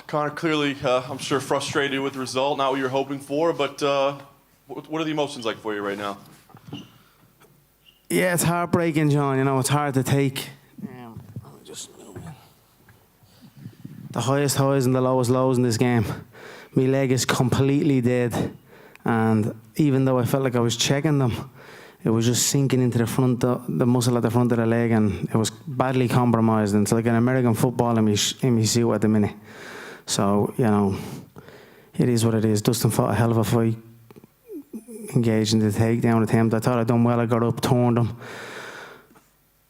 Connor, clearly, I'm sure frustrated with the result, not what you were hoping for, but what are the emotions like for you right now? Yeah, it's heartbreaking, John. You know, it's hard to take. Just the highest highs and the lowest lows in this game. My leg is completely dead, and even though I felt like I was checking them, it was just sinking into the front, the muscle at the front of the leg, and it was badly compromised. And it's like an American football in me suit at the minute. So, you know, it is what it is. Dustin fought a hell of a fight, engaged in the takedown attempt. I thought I'd done well. I got up, turned him.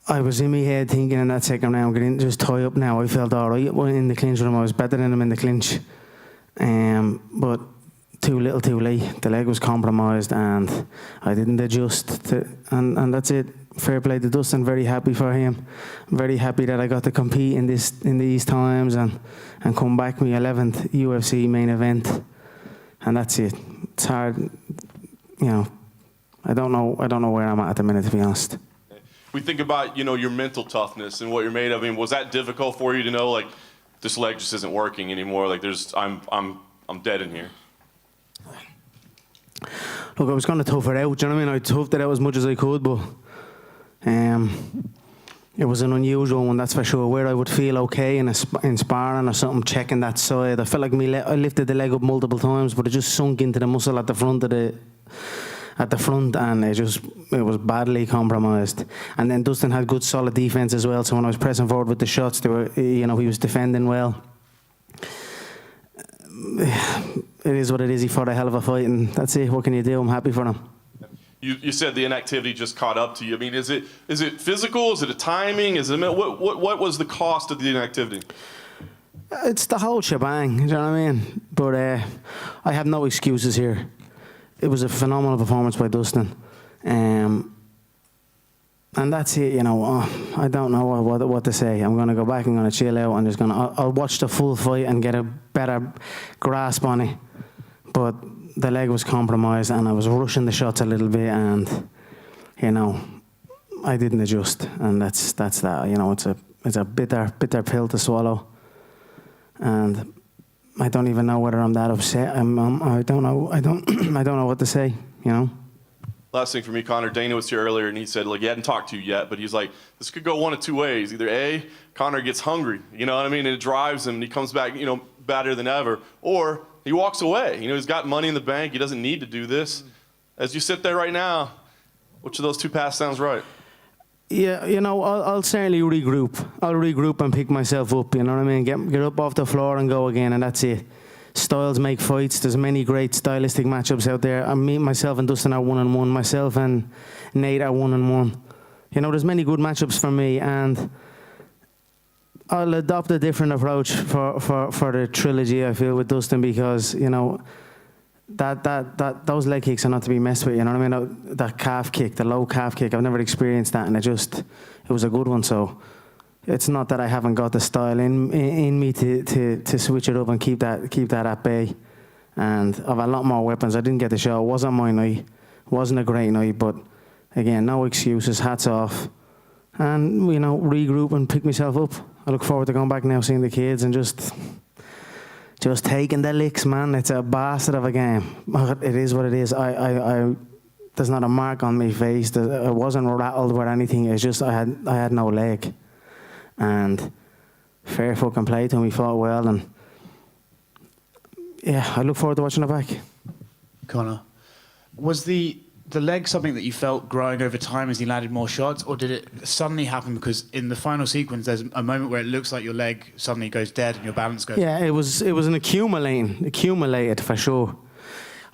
I was in my head thinking in that second round, get in, just tie up now. I felt all right in the clinch with him. I was better than him in the clinch. But too little, too late. The leg was compromised, and I didn't adjust. And that's it. Fair play to Dustin. Very happy for him. Very happy that I got to compete in these times and come back my 11th UFC main event. And that's it. It's hard, you know. I don't know where I'm at the minute, to be honest. We think about, you know, your mental toughness and what you're made of. I mean, was that difficult for you to know, like, this leg just isn't working anymore? Like, I'm dead in here. Look, I was going to tough it out. Do you know what I mean? I toughed it out as much as I could, but it was an unusual one, that's for sure. Where I would feel okay in sparring or something, checking that side. I felt like I lifted the leg up multiple times, but it just sunk into the muscle at the front of and it was badly compromised. And then Dustin had good solid defense as well, so when I was pressing forward with the shots, he was defending well. It is what it is. He fought a hell of a fight, and that's it. What can you do? I'm happy for him. You said the inactivity just caught up to you. I mean, is it physical? Is it a timing? What was the cost of the inactivity? It's the whole shebang. Do you know what I mean? But I have no excuses here. It was a phenomenal performance by Dustin, and that's it. You know, I don't know what to say. I'm going to go back. I'm going to chill out. I'll watch the full fight and get a better grasp on it. But the leg was compromised, and I was rushing the shots a little bit, and you know, I didn't adjust, and that's that. You know, it's a bitter pill to swallow, and I don't even know whether I'm that upset. I don't know. I don't know what to say. You know. Last thing for me, Connor. Dana was here earlier, and he said, like, he hadn't talked to you yet, but he's like, this could go one of two ways. Either A, Connor gets hungry, you know what I mean, and it drives him, and he comes back, you know, better than ever, or he walks away. You know, he's got money in the bank. He doesn't need to do this. As you sit there right now, which of those two paths sounds right? Yeah, you know, I'll certainly regroup. I'll regroup and pick myself up, you know what I mean? Get up off the floor and go again, and that's it. Styles make fights. There's many great stylistic matchups out there. Myself and Dustin are 1-1. Myself and Nate are 1-1. You know, there's many good matchups for me, and I'll adopt a different approach for the trilogy, I feel, with Dustin, because, you know, those leg kicks are not to be messed with, you know what I mean? That calf kick, the low calf kick, I've never experienced that, and it was a good one. So it's not that I haven't got the style in me to switch it up and keep that at bay. And I've a lot more weapons. I didn't get the show. It wasn't my night. It wasn't a great night, but again, no excuses, hats off. And, you know, regroup and pick myself up. I look forward to going back now, seeing the kids, and just taking the licks, man. It's a bastard of a game. It is what it is. There's not a mark on my face. I wasn't rattled with anything. It's just I had no leg. And fair fucking play to him. He fought well, and yeah, I look forward to watching it back. Connor, was the leg something that you felt growing over time as he landed more shots, or did it suddenly happen because in the final sequence there's a moment where it looks like your leg suddenly goes dead and your balance goes? Yeah, it was an accumulated for sure.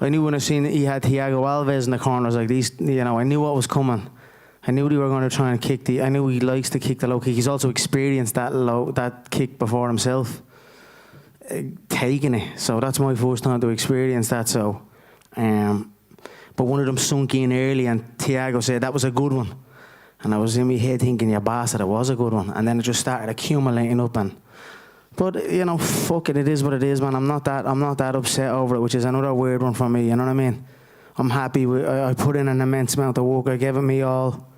I knew when I seen he had Thiago Alves in the corners like these, you know, I knew what was coming. I knew they were going to try and kick I knew he likes to kick the low kick. He's also experienced that kick before himself, taking it. So that's my first time to experience that. So, but one of them sunk in early, and Thiago said that was a good one. And I was in my head thinking, yeah, bastard, it was a good one. And then it just started accumulating up. But you know, fuck it, it is what it is, man. I'm not that upset over it, which is another weird one for me. You know what I mean? I'm happy. I put in an immense amount of work. I gave it me all.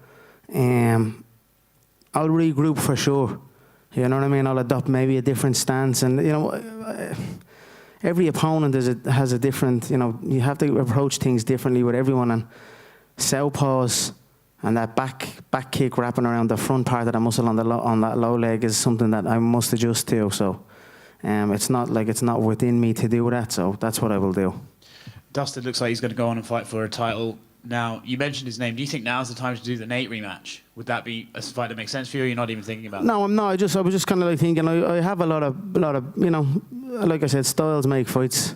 I'll regroup for sure. You know what I mean? I'll adopt maybe a different stance, and every opponent has a different. You have to approach things differently with everyone, and southpaws and that back kick wrapping around the front part of the muscle on that low leg is something that I must adjust to. So it's not within me to do that. So that's what I will do. Dustin looks like he's going to go on and fight for a title. Now, you mentioned his name. Do you think now's the time to do the Nate rematch? Would that be a fight that makes sense for you, or you're not even thinking about it? No, I'm not. I was just kind of like thinking, I have a lot of, like I said, styles make fights.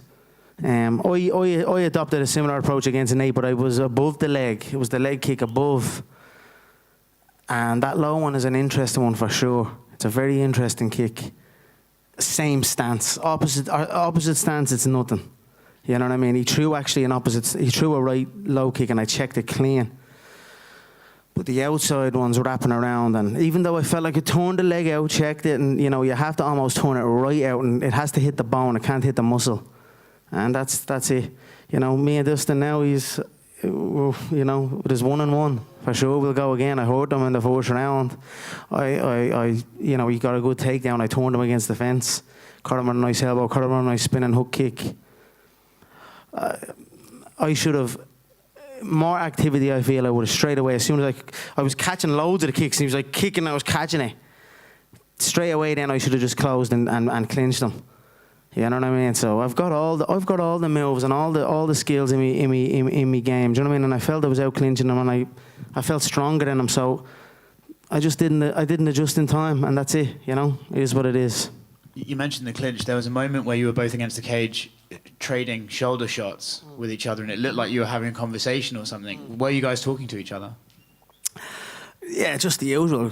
I adopted a similar approach against Nate, but I was above the leg. It was the leg kick above. And that low one is an interesting one for sure. It's a very interesting kick. Same stance. Opposite stance, it's nothing. You know what I mean? He threw a right low kick and I checked it clean. But the outside one's wrapping around, and even though I felt like I turned the leg out, checked it, and you have to almost turn it right out, and it has to hit the bone, it can't hit the muscle. And that's it. Me and Dustin now, he's, it is 1-1. For sure we'll go again. I hurt him in the first round. He got a good takedown. I turned him against the fence. Caught him on a nice elbow, caught him on a nice spinning hook kick. I should have more activity. I feel I would have straight away, as soon as I was catching loads of the kicks, and he was like kicking, I was catching it straight away. Then I should have just closed and clinched him. You know what I mean? So I've got all the moves and all the skills in me game. Do you know what I mean? And I felt I was out clinching him, and I felt stronger than him. So I didn't adjust in time, and that's it. It is what it is. You mentioned the clinch. There was a moment where you were both against the cage, trading shoulder shots with each other, and it looked like you were having a conversation or something. Were you guys talking to each other? Yeah, just the usual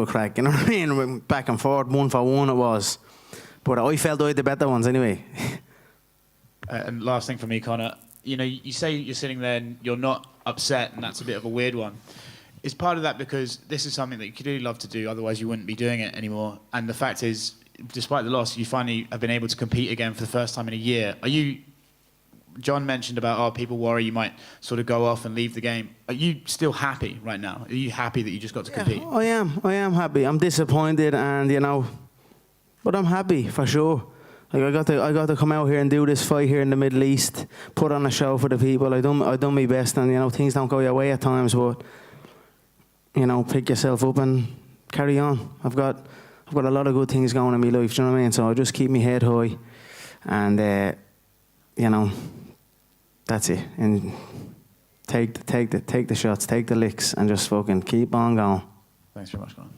crack. You know what I mean? Back and forth, 1 for 1 it was. But I felt I had the better ones anyway. And last thing for me, Conor, you say you're sitting there and you're not upset, and that's a bit of a weird one. Is part of that because this is something that you could really love to do, otherwise you wouldn't be doing it anymore? And the fact is, despite the loss, you finally have been able to compete again for the first time in a year. John mentioned about, people worry you might sort of go off and leave the game. Are you still happy right now? Are you happy that you just got to compete? I am happy. I'm disappointed, and but I'm happy for sure. Like I got to come out here and do this fight here in the Middle East, put on a show for the people. I done my best, and things don't go your way at times, but pick yourself up and carry on. I've got a lot of good things going in my life. Do you know what I mean? So I just keep my head high, and that's it. And take the shots, take the licks, and just fucking keep on going. Thanks very much, Conor.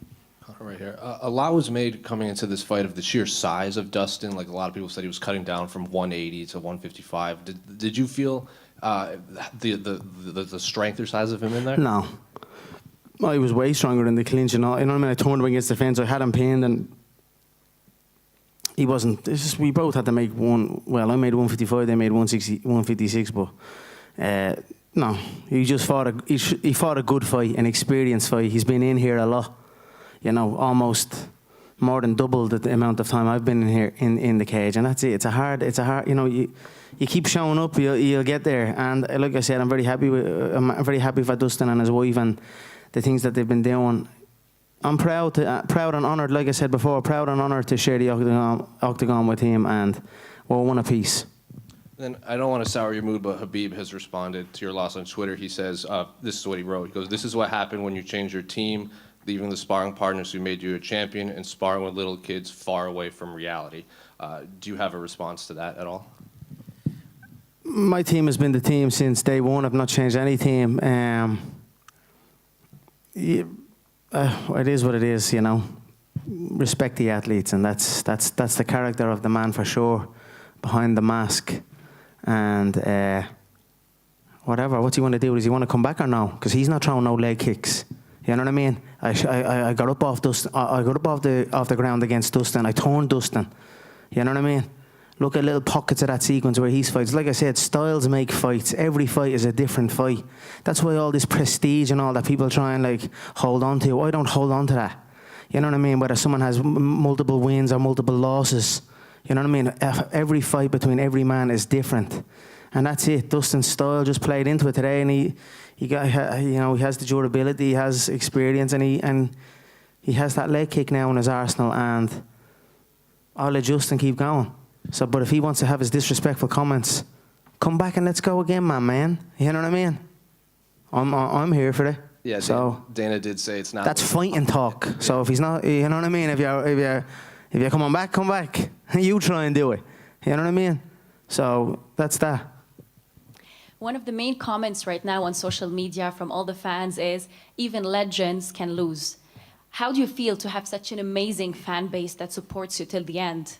Right here. A lot was made coming into this fight of the sheer size of Dustin. Like a lot of people said, he was cutting down from 180 to 155. Did you feel the strength or size of him in there? No. Well, he was way stronger in the clinch and all. You know what I mean? I turned him against the fence. I had him pinned, and he wasn't. It's just we both had to make one. Well, I made 155. They made 156. But no, he just fought he fought a good fight, an experienced fight. He's been in here a lot. Almost more than double the amount of time I've been in here in the cage, and that's it. It's a hard. You keep showing up, you'll get there. And like I said, I'm very happy for Dustin and his wife and the things that they've been doing. I'm proud and honoured, like I said before, proud and honoured to share the octagon with him, and we're one apiece. Then I don't want to sour your mood, but Habib has responded to your loss on Twitter. He says, this is what he wrote. He goes, "This is what happened when you change your team, leaving the sparring partners who made you a champion and sparring with little kids far away from reality." Do you have a response to that at all? My team has been the team since day one. I've not changed any team. It is what it is, Respect the athletes, and that's the character of the man for sure, behind the mask. And whatever, what's he want to do? Does he want to come back or no? Because he's not throwing no leg kicks. You know what I mean? I got up off Dustin. I got up off the ground against Dustin. I turned Dustin. You know what I mean? Look at little pockets of that sequence where he's fights. Like I said, styles make fights. Every fight is a different fight. That's why all this prestige and all that people try and hold on to. I don't hold on to that. You know what I mean? Whether someone has multiple wins or multiple losses. You know what I mean? Every fight between every man is different. And that's it. Dustin's style just played into it today, and he has the durability, he has experience, and he has that leg kick now in his arsenal, and I'll adjust and keep going. So, but if he wants to have his disrespectful comments, come back and let's go again, man. You know what I mean? I'm here for it. Yeah, So Dana did say it's not. that's fighting talk. So if he's not, you know what I mean? If you're coming back, come back. You try and do it. You know what I mean? So that's that. One of the main comments right now on social media from all the fans is, even legends can lose. How do you feel to have such an amazing fan base that supports you till the end?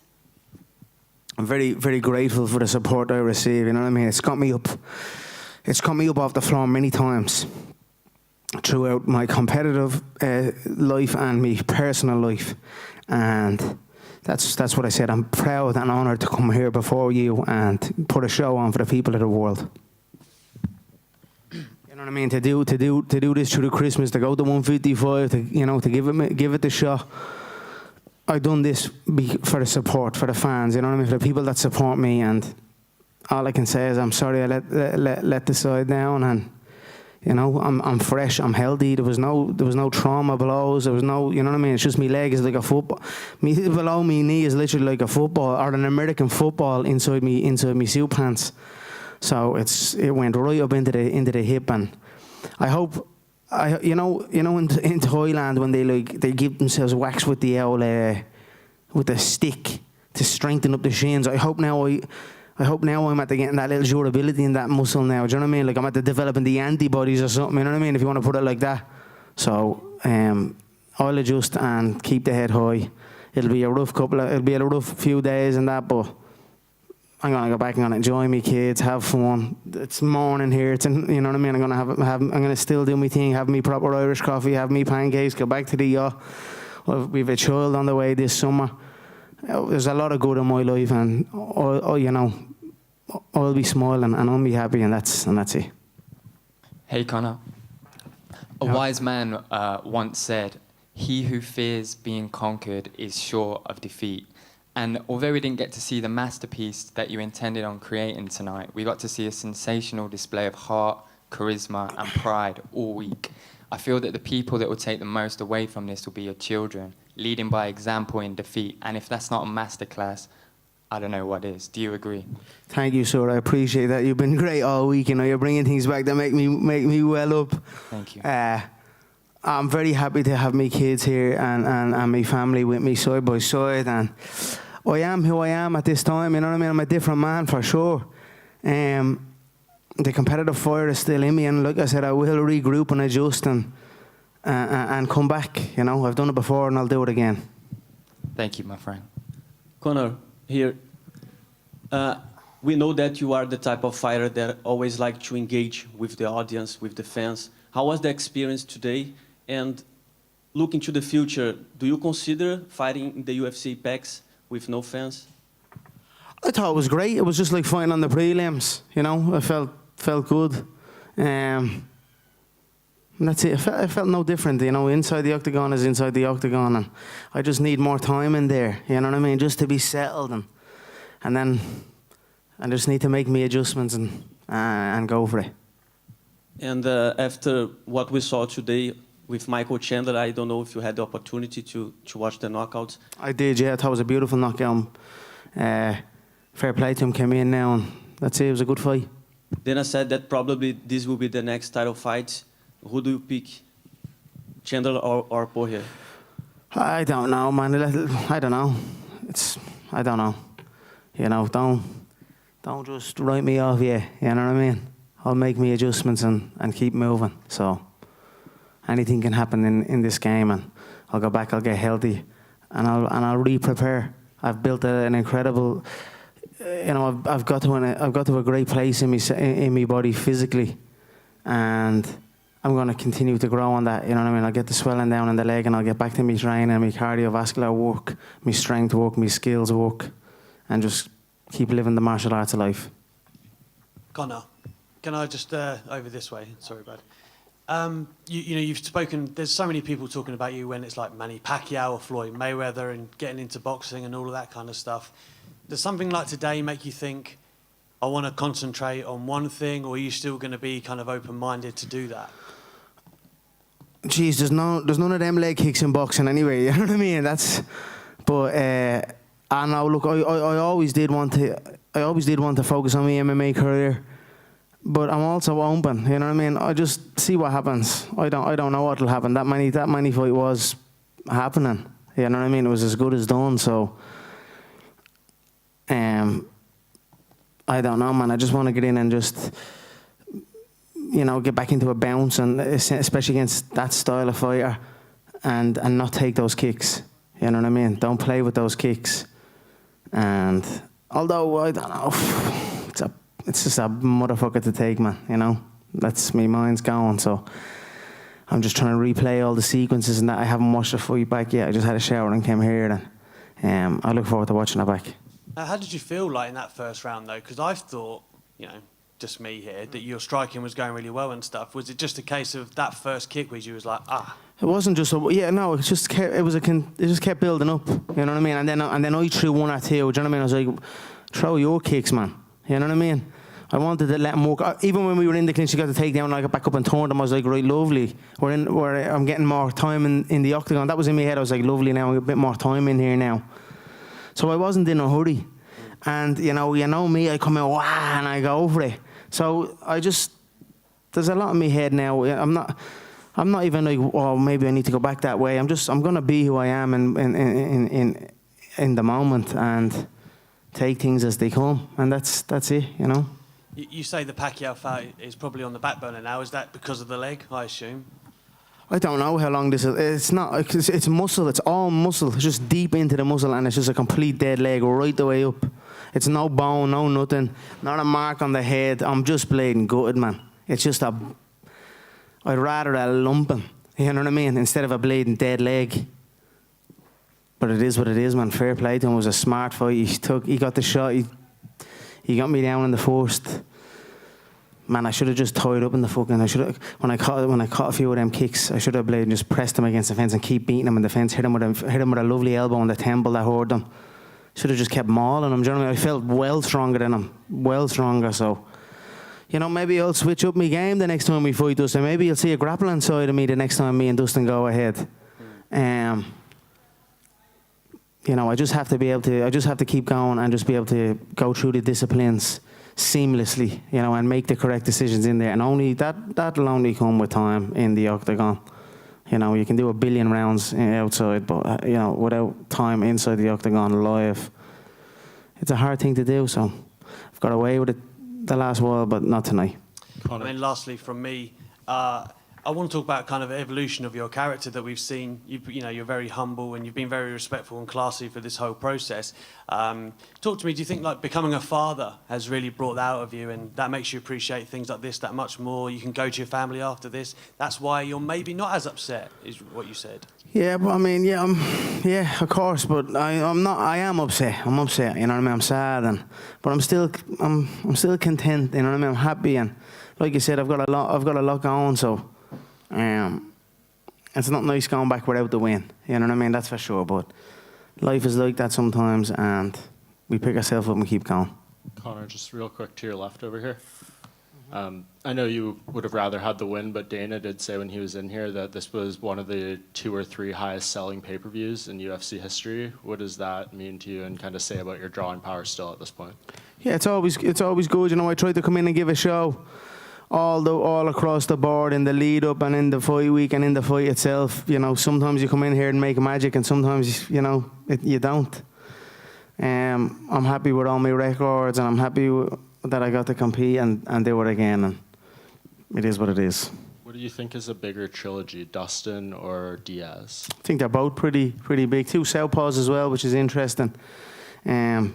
I'm very, very grateful for the support I receive. You know what I mean? It's got me up off the floor many times throughout my competitive life and my personal life. And that's what I said. I'm proud and honoured to come here before you and put a show on for the people of the world. You know what I mean? To do this through the Christmas, to go to 155, to give it the shot. I've done this for the support, for the fans. You know what I mean? For the people that support me, and all I can say is I'm sorry I let the side down, and you know I'm fresh, I'm healthy. There was no trauma blows. There was no, you know what I mean? It's just my leg is like a football. Below me knee is literally like a football or an American football inside me suit pants. So it went right up into the hip, and I hope. You know in Thailand when they give themselves wax with the old with the stick to strengthen up the shins. I hope now I'm at the getting that little durability in that muscle now. Do you know what I mean? Like I'm at the developing the antibodies or something. You know what I mean? If you want to put it like that. So I'll adjust and keep the head high. It'll be a rough few days and that, but I'm gonna go back and gonna enjoy me kids, have fun. It's morning here. You know what I mean. I'm gonna still do my thing, have me proper Irish coffee, have me pancakes, go back to the yacht. We've a child on the way this summer. There's a lot of good in my life, and I'll be smiling and I'll be happy, and that's it. Hey Conor, a wise man once said, "He who fears being conquered is sure of defeat." And although we didn't get to see the masterpiece that you intended on creating tonight, we got to see a sensational display of heart, charisma, and pride all week. I feel that the people that will take the most away from this will be your children, leading by example in defeat. And if that's not a masterclass, I don't know what is. Do you agree? Thank you, sir. I appreciate that. You've been great all week. You know, you're bringing things back that make me well up. Thank you. I'm very happy to have my kids here and my family with me side by side, and I am who I am at this time. You know what I mean? I'm a different man for sure. The competitive fire is still in me, and like I said, I will regroup and adjust and come back. You know, I've done it before and I'll do it again. Thank you, my friend. Conor, here. We know that you are the type of fighter that always like to engage with the audience, with the fans. How was the experience today? And looking to the future, do you consider fighting in the UFC Apex with no fans? I thought it was great. It was just like fighting on the prelims. You know, I felt good. And that's it. I felt no different. You know, inside the octagon is inside the octagon, and I just need more time in there. You know what I mean? Just to be settled, and then I just need to make me adjustments and go for it. And after what we saw today with Michael Chandler, I don't know if you had the opportunity to watch the knockouts. I did, yeah. I thought it was a beautiful knockout. Fair play to him, came in now, and that's it. It was a good fight. Dana said that probably this will be the next title fight. Who do you pick, Chandler or Poirier? I don't know, man. I don't know. I don't know. You know, don't just write me off, yeah. You know what I mean? I'll make me adjustments and keep moving. So anything can happen in this game, and I'll go back, I'll get healthy, and I'll re-prepare. I've built an incredible, you know, I've got to a great place in my body physically, and I'm going to continue to grow on that. You know what I mean? I'll get the swelling down in the leg, and I'll get back to my training, my cardiovascular work, my strength work, my skills work, and just keep living the martial arts life. Conor, can I just over this way? Sorry, bud. You know, you've spoken. There's so many people talking about you when it's like Manny Pacquiao or Floyd Mayweather and getting into boxing and all of that kind of stuff. Does something like today make you think, I want to concentrate on one thing, or are you still going to be kind of open-minded to do that? Geez, there's none of them leg kicks in boxing anyway. You know what I mean? But I know. Look, I always did want to focus on my MMA career, but I'm also open. You know what I mean? I just see what happens. I don't know what'll happen. That many fight was happening. You know what I mean? It was as good as done. So, I don't know, man. I just want to get in and just, get back into a bounce, and especially against that style of fighter, and not take those kicks. You know what I mean? Don't play with those kicks. And although I don't know, it's just a motherfucker to take, man. That's me mind's going. So I'm just trying to replay all the sequences and that. I haven't watched the fight back yet. I just had a shower and came here. And I look forward to watching it back. How did you feel like in that first round though? Because I thought, just me here, that your striking was going really well and stuff. Was it just a case of that first kick where you was like, It wasn't just it just kept building up. You know what I mean? And then I threw one or two. Do you know what I mean? I was like, throw your kicks, man. You know what I mean? I wanted to let him work. Even when we were in the clinch, he got to take down, and I got back up and turned him. I was like, right, lovely. Where I'm getting more time in the octagon. That was in my head. I was like, lovely now. I get a bit more time in here now. So I wasn't in a hurry. And you know me, I come in, wow, and I go over it. So there's a lot in my head now. I'm not even like, oh, maybe I need to go back that way. I'm gonna be who I am in the moment and take things as they come, and that's it. You say the Pacquiao fight is probably on the back burner now. Is that because of the leg, I assume? I don't know how long this is. It's not. It's muscle. It's all muscle. It's just deep into the muscle, and it's just a complete dead leg right the way up. It's no bone, no nothing, not a mark on the head. I'm just bleeding gutted, man. It's just I'd rather a lumping, you know what I mean, instead of a bleeding dead leg. But it is what it is, man. Fair play to him. It was a smart fight. He got the shot. He got me down in the first. Man, I should have just tied up in the fucking. When I caught a few of them kicks, I should have played and just pressed him against the fence and keep beating him in the fence. Hit him with a lovely elbow in the temple that hurt him. Should have just kept mauling him. Do you know what I mean? I felt well stronger than him. Well stronger. So, maybe I'll switch up my game the next time we fight Dustin. Maybe you'll see a grappling side of me the next time me and Dustin go ahead. I just have to be able to. I just have to keep going and just be able to go through the disciplines seamlessly, and make the correct decisions in there. And only that'll only come with time in the octagon. You can do 1 billion rounds outside, but without time inside the octagon live, it's a hard thing to do. So I've got away with it the last while, but not tonight. Lastly from me, I want to talk about kind of evolution of your character that we've seen. You're very humble and you've been very respectful and classy for this whole process. Talk to me. Do you think like becoming a father has really brought that out of you, and that makes you appreciate things like this that much more? You can go to your family after this. That's why you're maybe not as upset, is what you said. Yeah, but I mean, of course. But I'm not. I am upset. I'm upset. You know what I mean? I'm sad, but I'm still content. You know what I mean? I'm happy, and like you said, I've got a lot going. So. It's not nice going back without the win, you know what I mean, that's for sure, but life is like that sometimes, and we pick ourselves up and keep going. Connor, just real quick to your left over here. I know you would have rather had the win, but Dana did say when he was in here that this was one of the 2 or 3 highest selling pay-per-views in UFC history. What does that mean to you, and kind of say about your drawing power still at this point? Yeah, it's always good, I tried to come in and give a show all across the board in the lead up and in the fight week and in the fight itself. Sometimes you come in here and make magic, and sometimes you don't. I'm happy with all my records, and I'm happy that I got to compete and do it again, and it is what it is. What do you think is a bigger trilogy, Dustin or Diaz? I think they're both pretty big. 2 southpaws as well, which is interesting. Yeah,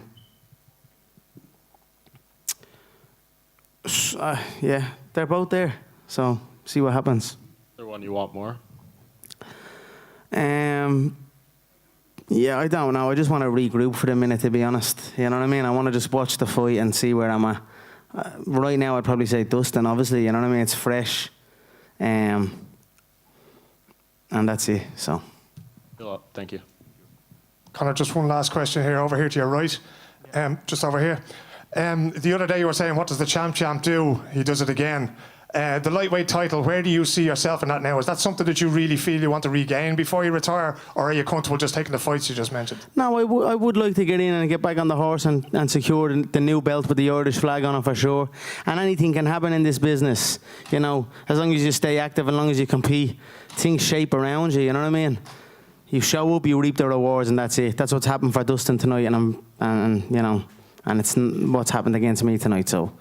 they're both there. So see what happens. Is there one you want more? Yeah, I don't know. I just want to regroup for a minute, to be honest. You know what I mean? I want to just watch the fight and see where I'm at. Right now, I'd probably say Dustin, obviously. You know what I mean? It's fresh. And that's it. So. Thank you. Connor, just one last question here, over here to your right. Just over here. The other day you were saying, what does the champ do? He does it again. The lightweight title, where do you see yourself in that now? Is that something that you really feel you want to regain before you retire, or are you comfortable just taking the fights you just mentioned? No, I would like to get in and get back on the horse and secure the new belt with the Irish flag on it for sure. And anything can happen in this business, you know, as long as you stay active, as long as you compete, things shape around you, you know what I mean? You show up, you reap the rewards, and that's it. That's what's happened for Dustin tonight, and you know, and it's what's happened against me tonight. So,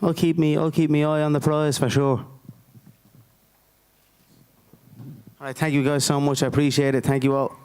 I'll keep me eye on the prize for sure. All right, thank you guys so much. I appreciate it. Thank you all.